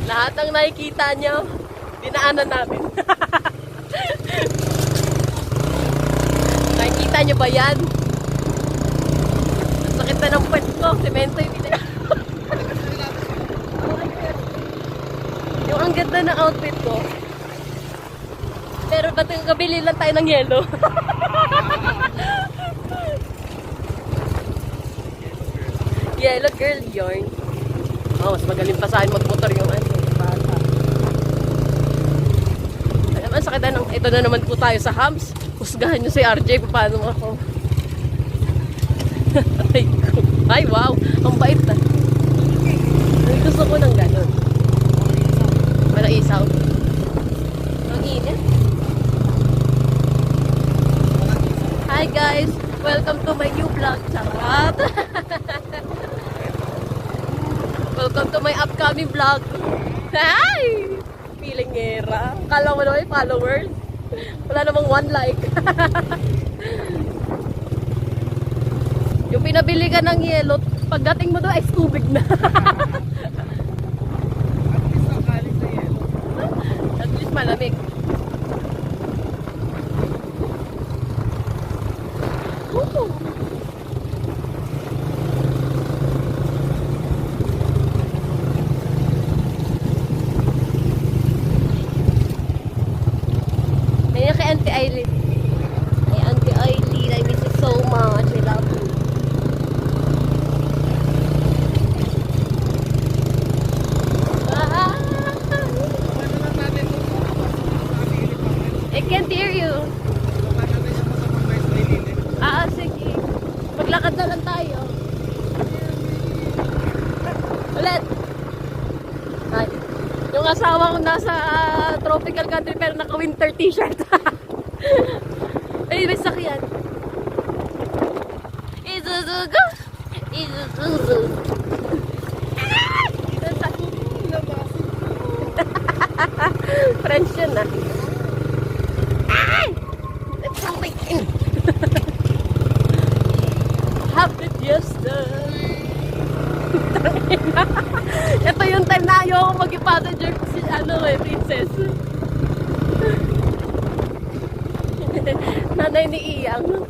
Lahat ng nakikita nyo, dinaanan namin. Nakikita nyo ba yan? Ang sakit na ng puwet ko. Semento yung yung ang ganda ng outfit ko. Pero ba't kabili lang tayo ng yelo? Yellow girl yarn. Oh, mas magaling pa sa akin magmotor yung bata. Alam, ang sakit na ng... Ito na naman po tayo sa hams. Husgahan nyo si RJ, paano ako? Ay, wow! Ang bait na. Gusto ko ng ganun. Walang isaw. Ang init. Hi guys! Welcome to my new vlog. Charot! Welcome to my upcoming vlog. Hi! Feeling era. Kala mo naman followers. Wala namang one like. Yung pinabili ka ng yelo, pagdating mo doon ay tubig na. At least malamig. Ooh. Kaya kay Auntie Aileen. Ay, Auntie Aileen, I miss you so much. I love you. I can't hear you. Sige. Maglakad na lang tayo. Ulit. Ay. Yung asawa ko nasa tropical country pero naka-winter t-shirt. Ay, may sakyan. Izuzugo. Izuzugo. French yun ah. Ay! Let's go wait in. Happy Fiesta. Ito yung time na ayaw ako mag-passenger si princess. Nanay ni Iyang.